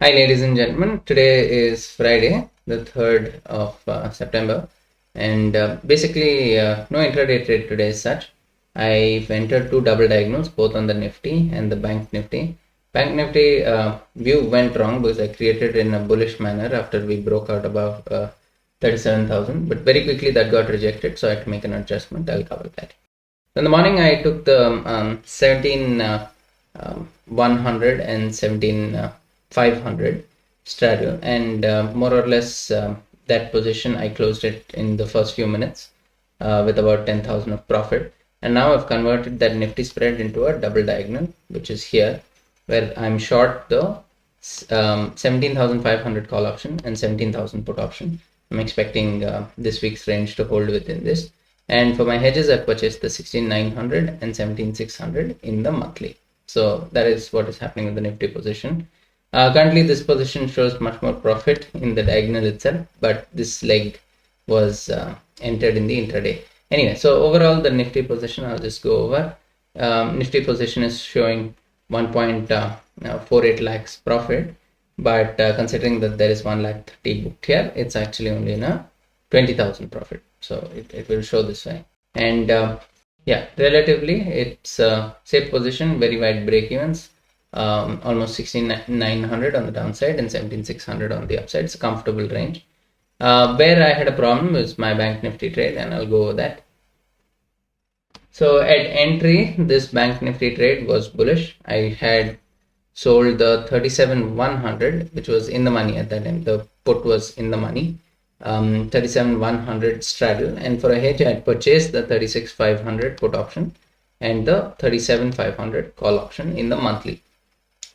Hi, ladies and gentlemen. Today is Friday, the 3rd of September, and basically no intraday trade today as such. I've entered two double diagonals, both on the Nifty and the Bank Nifty. Bank Nifty view went wrong because I created in a bullish manner after we broke out above 37,000, but very quickly that got rejected, so I had to make an adjustment. I'll cover that. In the morning, I took the 17,100 and 17,500 straddle, and more or less that position I closed it in the first few minutes with about 10,000 of profit. And now I've converted that Nifty spread into a double diagonal, which is here, where I'm short the 17,500 call option and 17,000 put option. I'm expecting this week's range to hold within this. And for my hedges, I've purchased the 16,900 and 17,600 in the monthly. So that is what is happening with the Nifty position. Currently, this position shows much more profit in the diagonal itself, but this leg was entered in the intraday. Anyway, so overall, the Nifty position, I'll just go over. Nifty position is showing 1.48 lakhs profit, but considering that there is 1 lakh 30 booked here, it's actually only in a 20,000 profit. So it will show this way. And yeah, relatively, it's a safe position, very wide break evens, almost 16,900 on the downside and 17,600 on the upside. It's a comfortable range. Where I had a problem was my Bank Nifty trade, and I'll go over that. So at entry, this Bank Nifty trade was bullish. I had sold the 37,100, which was in the money at that time. The put was in the money. 37,100 straddle, and for a hedge I had purchased the 36,500 put option and the 37,500 call option in the monthly.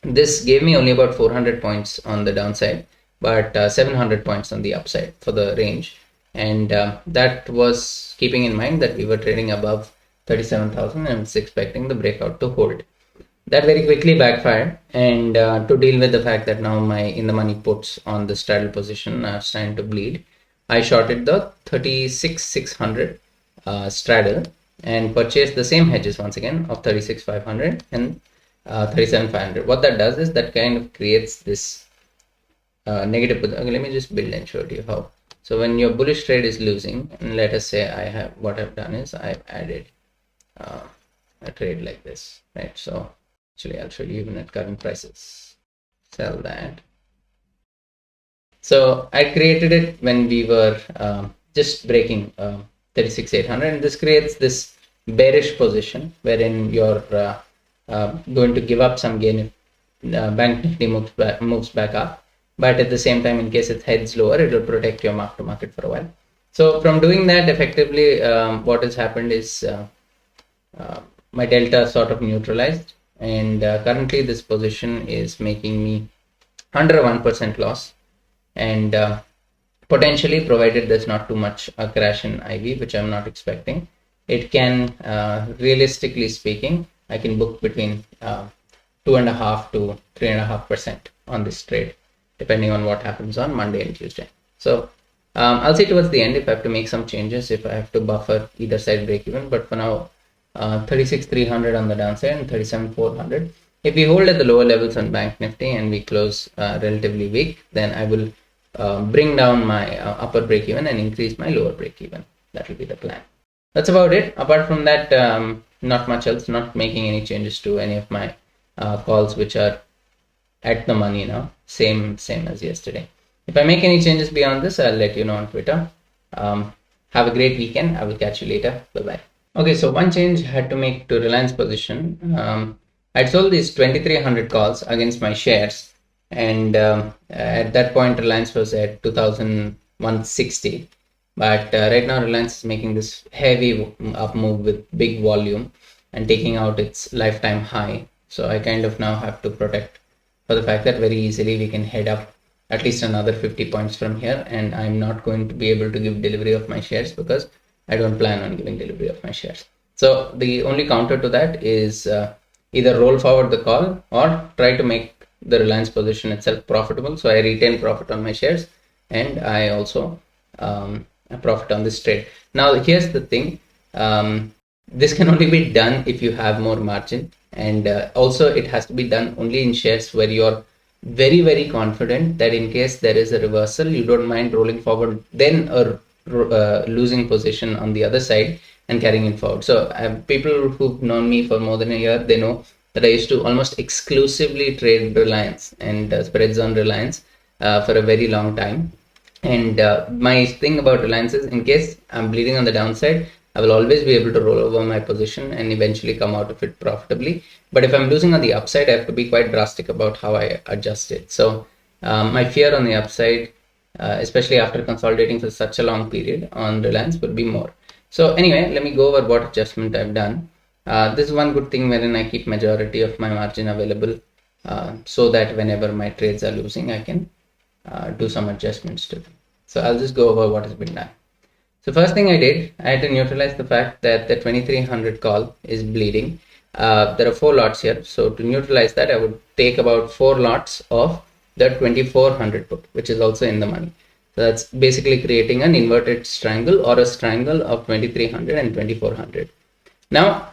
This gave me only about 400 points on the downside, but 700 points on the upside for the range, and that was keeping in mind that we were trading above 37,000 and was expecting the breakout to hold. That very quickly backfired, and to deal with the fact that now my in the money puts on the straddle position are starting to bleed, I shorted the 36,600 straddle and purchased the same hedges once again of 36,500 and 37,500. What that does is that kind of creates this negative. Okay, let me just build and show you how. So when your bullish trade is losing, and let us say what I've done is I've added a trade like this, right? So actually, I'll show you even at current prices. Sell that. So I created it when we were just breaking 36,800, and this creates this bearish position wherein you're going to give up some gain if Bank Nifty moves back up, but at the same time, in case it heads lower, it will protect your mark to market for a while. So from doing that, effectively, what has happened is my delta sort of neutralized, and currently this position is making me under a 1% loss, and potentially, provided there's not too much a crash in IV, which I'm not expecting, it can realistically speaking, I can book between 2.5 to 3.5% on this trade, depending on what happens on Monday and Tuesday. So I'll see towards the end if I have to make some changes, if I have to buffer either side break even, but for now 36,300 on the downside and 37,400. If we hold at the lower levels on Bank Nifty and we close relatively weak, then I will bring down my upper break even and increase my lower break even. That will be the plan. That's about it. Apart from that, not much else. Not making any changes to any of my calls which are at the money now. Same as yesterday. If I make any changes beyond this, I'll let you know on Twitter. Have a great weekend. I will catch you later. Bye-bye. Okay, so one change I had to make to Reliance position. I'd sold these 2,300 calls against my shares, and at that point Reliance was at 2,160, but right now Reliance is making this heavy up move with big volume and taking out its lifetime high. So I kind of now have to protect for the fact that very easily we can head up at least another 50 points from here, and I'm not going to be able to give delivery of my shares because I don't plan on giving delivery of my shares. So the only counter to that is either roll forward the call or try to make the Reliance position itself profitable. So I retain profit on my shares, and I also profit on this trade. Now here's the thing. This can only be done if you have more margin, and also it has to be done only in shares where your very, very confident that in case there is a reversal, you don't mind rolling forward, then a losing position on the other side and carrying it forward. So people who've known me for more than a year, they know that I used to almost exclusively trade Reliance and spreads on Reliance for a very long time. And my thing about Reliance is, in case I'm bleeding on the downside, I will always be able to roll over my position and eventually come out of it profitably. But if I'm losing on the upside, I have to be quite drastic about how I adjust it. So my fear on the upside, especially after consolidating for such a long period on Reliance, would be more. So anyway, let me go over what adjustment I've done. This is one good thing wherein I keep majority of my margin available so that whenever my trades are losing, I can do some adjustments to them. So I'll just go over what has been done. So first thing I did, I had to neutralize the fact that the 2300 call is bleeding. There are 4 lots here. So to neutralize that, I would take about 4 lots of the 2400 put, which is also in the money. So that's basically creating an inverted strangle or a strangle of 2300 and 2400. Now,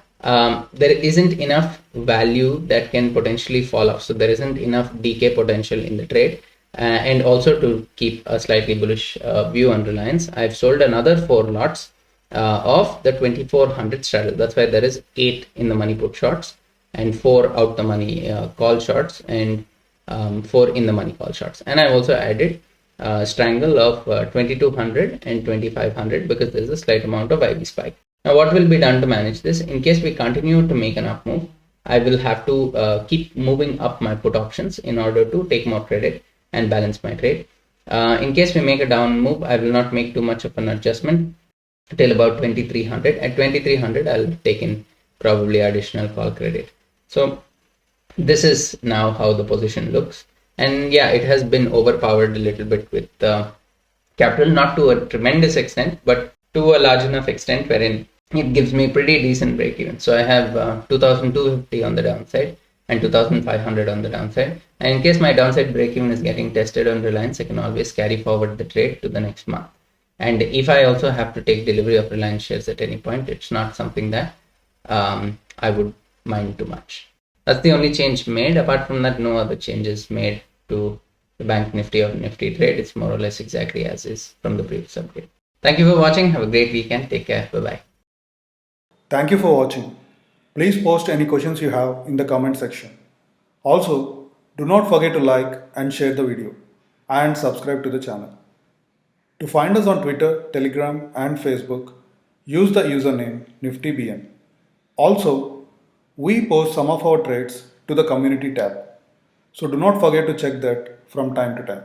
there isn't enough value that can potentially fall off. So there isn't enough decay potential in the trade. And also to keep a slightly bullish view on Reliance, I've sold another 4 lots of the 2400 straddle. That's why there is 8 in the money put shorts and 4 out the money call shorts and 4 in the money call shorts. And I've also added strangle of 2200 and 2500 because there's a slight amount of IV spike. Now, what will be done to manage this? In case we continue to make an up move, I will have to keep moving up my put options in order to take more credit and balance my trade. In case we make a down move, I will not make too much of an adjustment till about 2300. At 2300, I'll take in probably additional call credit. So this is now how the position looks. And yeah, it has been overpowered a little bit with capital, not to a tremendous extent, but to a large enough extent wherein it gives me pretty decent break even. So I have 2250 on the downside and 2500 on the downside. And in case my downside break even is getting tested on Reliance, I can always carry forward the trade to the next month. And if I also have to take delivery of Reliance shares at any point, it's not something that I would mind too much. That's the only change made. Apart from that, no other changes made to the Bank Nifty or Nifty trade. It's more or less exactly as is from the previous update. Thank you for watching. Have a great weekend. Take care. Bye-bye. Thank you for watching. Please post any questions you have in the comment section. Also, do not forget to like and share the video and subscribe to the channel. To find us on Twitter, Telegram and Facebook, use the username NiftyBN. Also, we post some of our trades to the community tab. So do not forget to check that from time to time.